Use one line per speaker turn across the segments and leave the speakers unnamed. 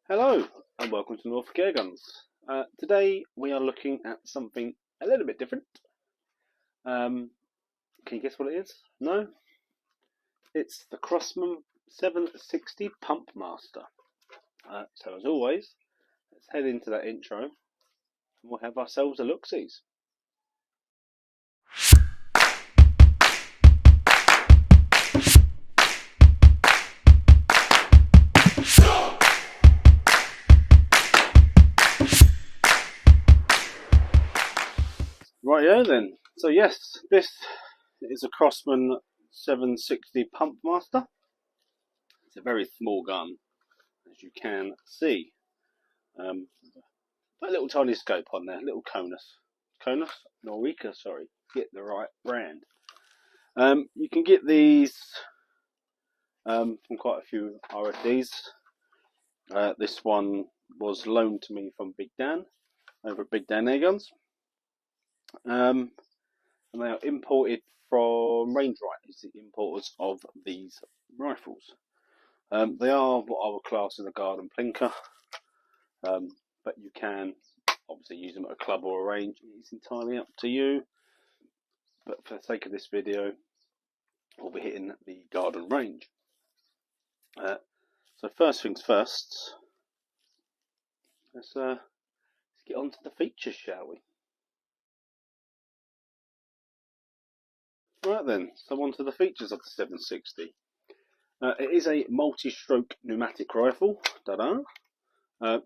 Hello and welcome to North Airguns. Today we are looking at something a little bit different. Can you guess what it is? No? It's the Crosman 760 Pumpmaster. So as always, let's head into that intro and we'll have ourselves a look-sees. Rightio then. So yes, this is a Crosman 760 Pumpmaster. It's a very small gun, as you can see. Put a little tiny scope on there, little Conus, Norika, sorry, get the right brand. You can get these from quite a few RFDs. This one was loaned to me from Big Dan over at Big Dan Airguns. And they are imported from Range Right, the importers of these rifles. They are what I would class as a garden plinker, but you can obviously use them at a club or a range. It's entirely up to you. But for the sake of this video, we'll be hitting the garden range. So first things first, let's get on to the features, shall we? Right then, so on to the features of the 760. It is a multi-stroke pneumatic rifle,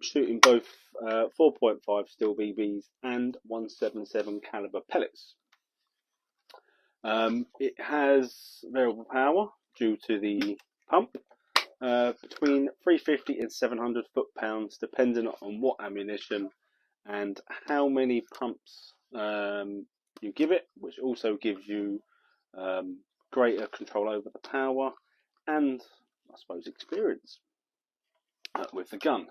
shooting both 4.5 steel BBs and 177 caliber pellets. It has variable power due to the pump, between 350 and 700 foot-pounds, depending on what ammunition and how many pumps you give it, which also gives you greater control over the power and, I suppose, experience with the gun.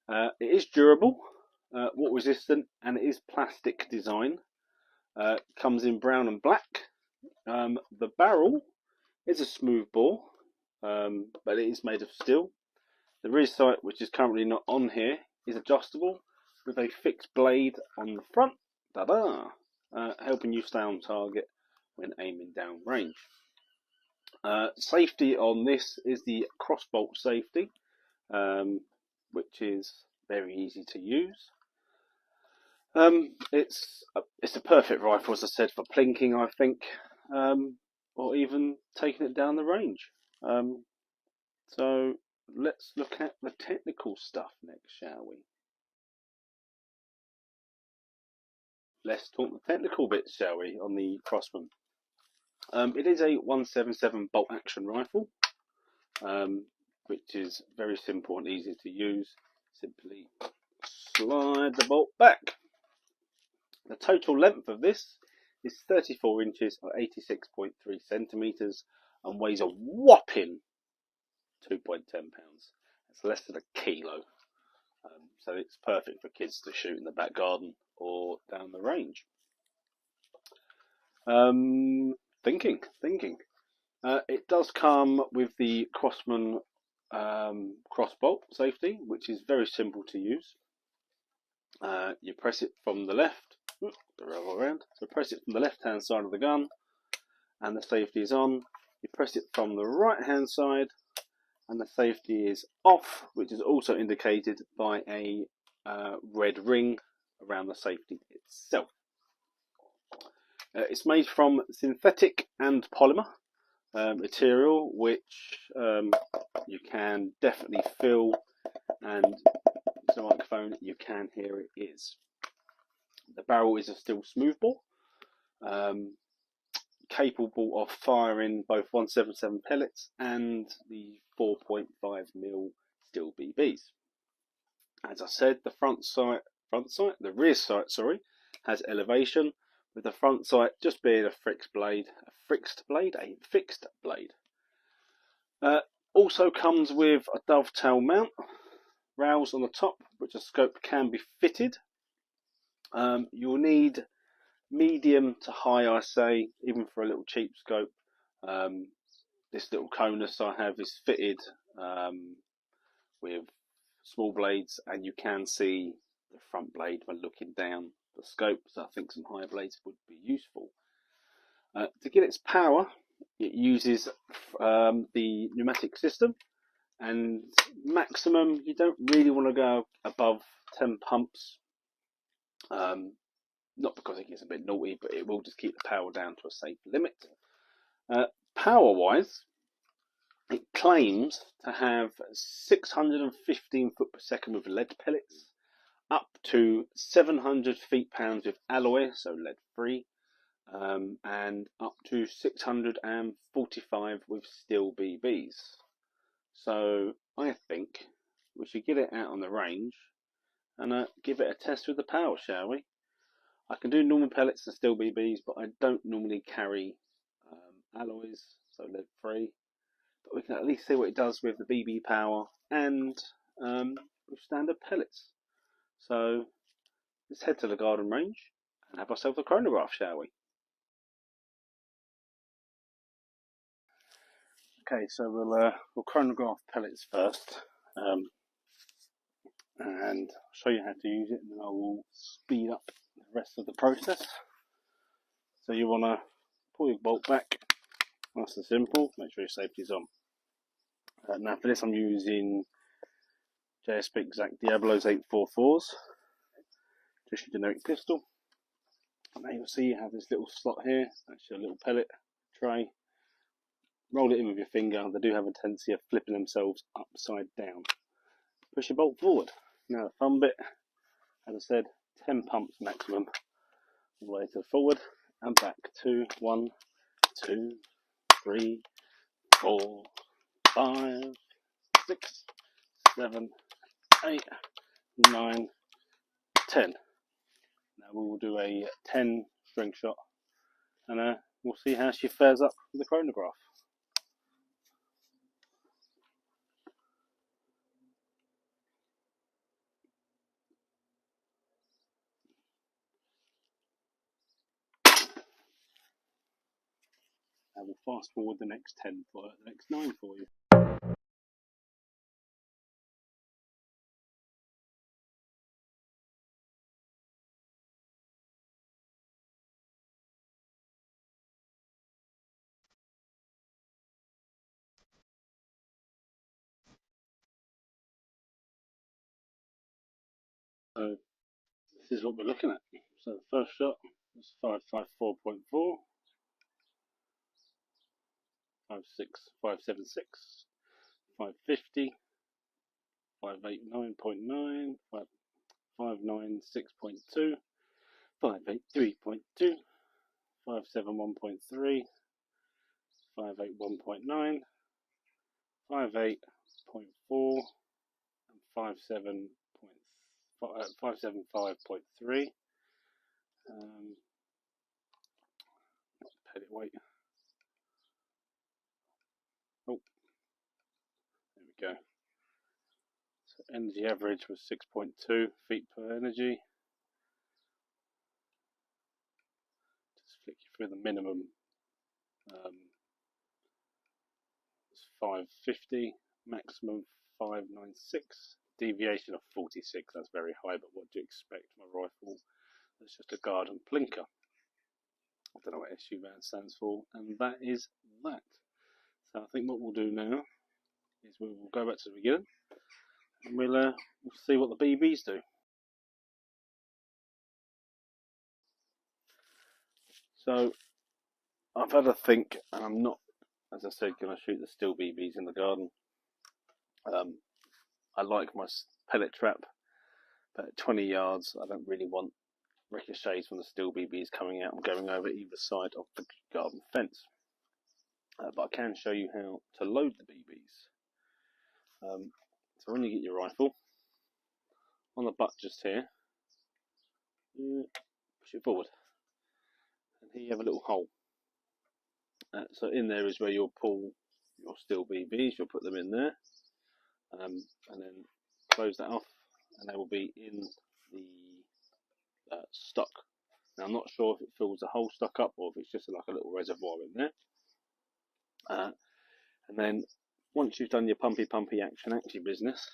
It is durable, water resistant, and it is plastic design. Comes in brown and black. The barrel is a smooth bore, but it is made of steel. The rear sight, which is currently not on here, is adjustable with a fixed blade on the front, helping you stay on target when aiming down range. Safety on this is the crossbolt safety, which is very easy to use. It's a perfect rifle, as I said, for plinking, I think, or even taking it down the range. So let's look at the technical stuff next, shall we? Let's talk the technical bits, shall we, on the Crosman. It is a 177 bolt action rifle, which is very simple and easy to use. Simply slide the bolt back. The total length of this is 34 inches or 86.3 centimetres and weighs a whopping 2.10 pounds. It's less than a kilo. So it's perfect for kids to shoot in the back garden or down the range. Thinking. It does come with the Crosman crossbolt safety, which is very simple to use. You press it from the left, around. So press it from the left hand side of the gun, and the safety is on. You press it from the right hand side, and the safety is off, which is also indicated by a red ring around the safety itself. It's made from synthetic and polymer material, which you can definitely feel, and to the microphone you can hear it is. The barrel is a steel smoothbore, capable of firing both 177 pellets and the 4.5mm steel BBs. As I said, the rear sight, has elevation, with the front sight just being a fixed blade. Also comes with a dovetail mount, rails on the top, which a scope can be fitted. You'll need medium to high, I say, even for a little cheap scope. This little Conus I have is fitted with small blades, and you can see the front blade when looking down the scope, so I think some higher blades would be useful. To get its power, it uses the pneumatic system, and maximum you don't really want to go above 10 pumps, not because it gets a bit naughty, but it will just keep the power down to a safe limit. Power wise, it claims to have 615 foot per second with lead pellets, up to 700 feet-pounds with alloy, so lead free, and up to 645 with steel BBs. So I think we should get it out on the range and give it a test with the power, shall we? I can do normal pellets and steel BBs, but I don't normally carry alloys, so lead free. But we can at least see what it does with the BB power and with standard pellets. So let's head to the garden range and have ourselves a chronograph, shall we? Okay, so we'll chronograph pellets first, and I'll show you how to use it, and then I will speed up the rest of the process. So you want to pull your bolt back, nice and simple, make sure your safety's on. Now for this I'm using JSP Exact Diablos 844s, just your generic pistol. And now you'll see you have this little slot here, that's your little pellet tray. Roll it in with your finger. They do have a tendency of flipping themselves upside down. Push your bolt forward. Now the fun bit, as I said, 10 pumps maximum, all the way to the forward and back. 2, 1, 2, 3, 4, 5, 6, 7, 8, 9, 10. Now we will do a 10 string shot, and we'll see how she fares up with the chronograph. And we'll fast forward the next 10 for the next 9 for you. So this is what we're looking at. So the first shot was 554.4, 576, 550, 589.9, 596.2, 583.2, 571.3, 581.9, 58.4, and 575.3. Pellet weight. Oh, there we go. So energy average was 6.2 feet per energy. Just flick you through the minimum. It's 550, maximum 596, deviation of 46. That's very high, but what do you expect from a rifle? It's just a garden plinker. I don't know what SU band stands for, and that is that. So I think what we'll do now is we'll go back to the beginning, and we'll see what the BBs do. So I've had a think, and I'm not, as I said, going to shoot the steel BBs in the garden. I like my pellet trap, but at 20 yards I don't really want ricochets from the steel BBs coming out and going over either side of the garden fence. But I can show you how to load the BBs. So when you get your rifle, on the butt just here, push it forward, and here you have a little hole. So in there is where you'll pull your steel BBs, you'll put them in there, and then close that off, and they will be in the stock. Now I'm not sure if it fills the whole stock up or if it's just like a little reservoir in there. And then once you've done your pumpy action business,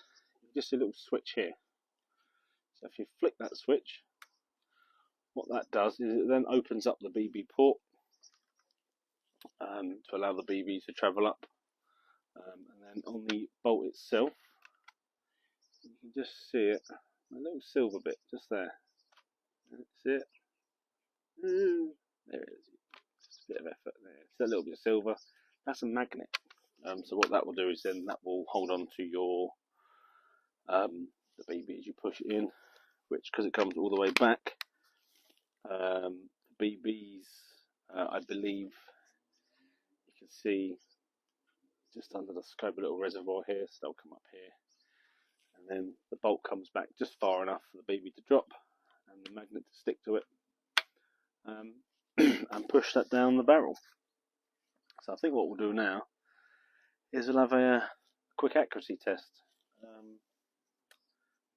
just a little switch here. So if you flick that switch, what that does is it then opens up the BB port to allow the BB to travel up. And then on the bolt itself, you can just see it, a little silver bit just there. See it? There it is. Just a bit of effort there. It's a little bit of silver. That's a magnet. So what that will do is then that will hold on to your the BB as you push it in, which, because it comes all the way back, BBs, I believe you can see just under the scope a little reservoir here, so they'll come up here, and then the bolt comes back just far enough for the BB to drop and the magnet to stick to it, and push that down the barrel. So I think what we'll do now is we'll have a quick accuracy test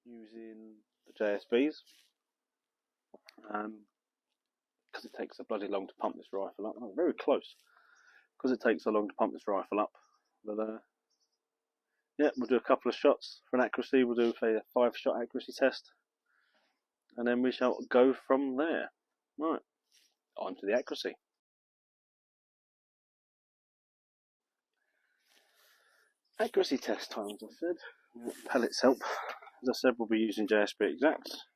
using the JSBs, because it takes a bloody long to pump this rifle up. Oh, very close. Because it takes so long to pump this rifle up. But yeah, we'll do a couple of shots for an accuracy. We'll do a 5-shot accuracy test, and then we shall go from there. Right, on to the accuracy. Accuracy test time, as I said. Pellets help. As I said, we'll be using JSB Exacts.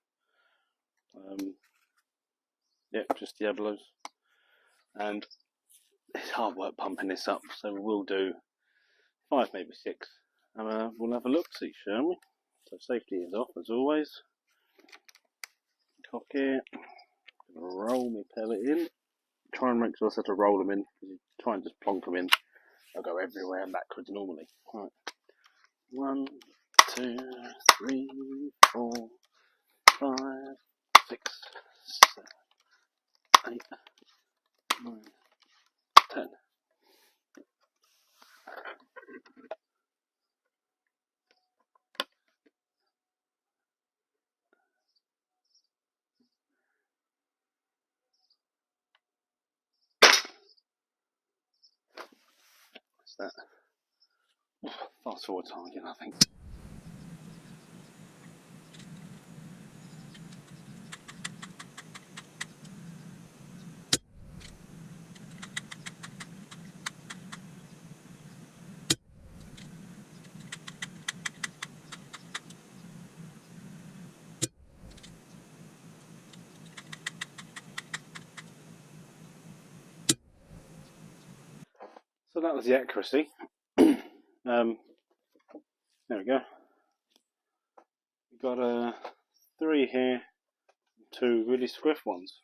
Yep, just Diablos. And it's hard work pumping this up, so we will do 5, maybe 6. And we'll have a look, see, shall we? So safety is off, as always. Cock it. Roll my pellet in. Try and make sure I set to roll them in, because you try and just plonk them in, they'll go everywhere and backwards normally. Right. 1, 2, 3, 4, 5, 6, 7, 8, 9, 10. What's that? Fast forward time again, I think. So that was the accuracy. There we go. We've got 3 here, 2 really squiff ones.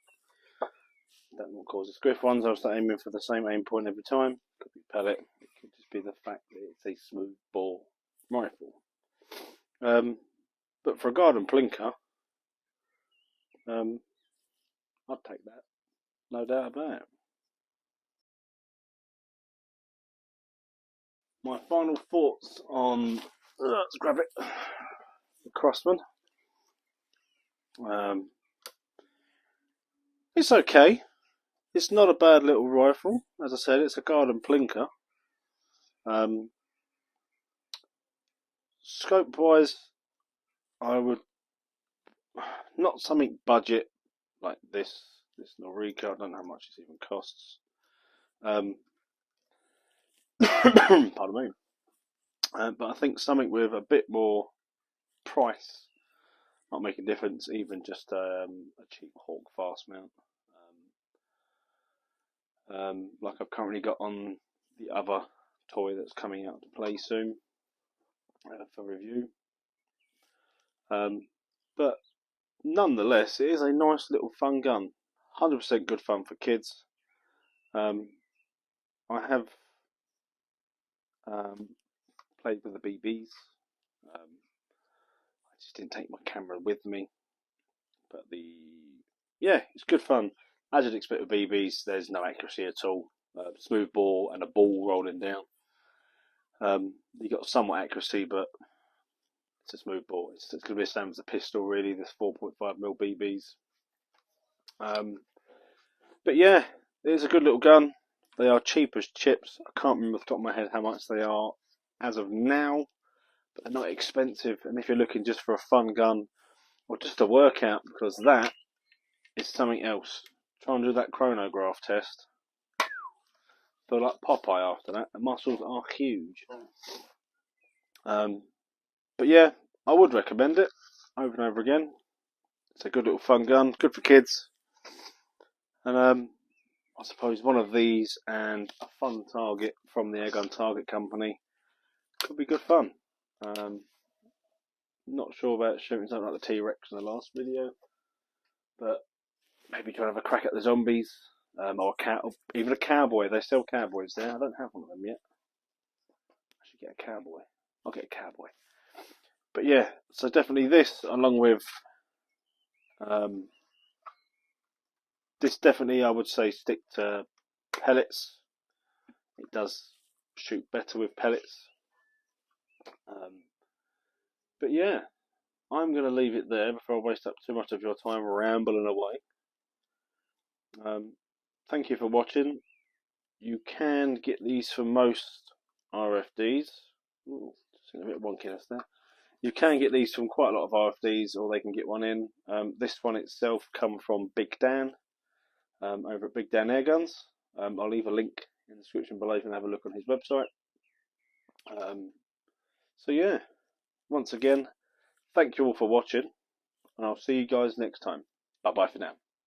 That will cause the squiff ones. I was aiming for the same aim point every time. Could be pellet. It could just be the fact that it's a smooth bore rifle. But for a garden plinker, I'd take that. No doubt about it. My final thoughts on, let's grab it, the Crosman. It's okay. It's not a bad little rifle. As I said, it's a garden plinker. Scope wise, I would not something budget like this Norika. I don't know how much it even costs. Pardon me. But I think something with a bit more price might make a difference, even just a cheap Hawk fast mount. Like I've currently got on the other toy that's coming out to play soon for review. But nonetheless, it is a nice little fun gun. 100% good fun for kids. I have played with the BBs. I just didn't take my camera with me. But yeah, it's good fun. As you'd expect with BBs, there's no accuracy at all. Smooth bore and a ball rolling down. You got somewhat accuracy, but it's a smooth bore. It's going to be the same as a pistol, really. This 4.5mm BBs. But yeah, it's a good little gun. They are cheap as chips. I can't remember off the top of my head how much they are as of now, but they're not expensive. And if you're looking just for a fun gun or just a workout, because that is something else. Try and do that chronograph test. Feel like Popeye after that. The muscles are huge. But yeah, I would recommend it over and over again. It's a good little fun gun, good for kids. And I suppose one of these and a fun target from the Airgun Target Company could be good fun. Not sure about shooting something like the T-Rex in the last video, but maybe try and have a crack at the zombies, or a cat, or even a cowboy. They sell cowboys there. I don't have one of them yet. I should get a cowboy. I'll get a cowboy. But yeah, so definitely this, along with this, definitely I would say stick to pellets. It does shoot better with pellets. But yeah, I'm going to leave it there before I waste up too much of your time rambling away. Thank you for watching. You can get these for most RFDs. Ooh, just a bit wonkiness there. You can get these from quite a lot of RFDs, or they can get one in. This one itself come from Big Dan, over at Big Dan Airguns. I'll leave a link in the description below if you can have a look on his website. So yeah, once again, thank you all for watching, and I'll see you guys next time. Bye bye for now.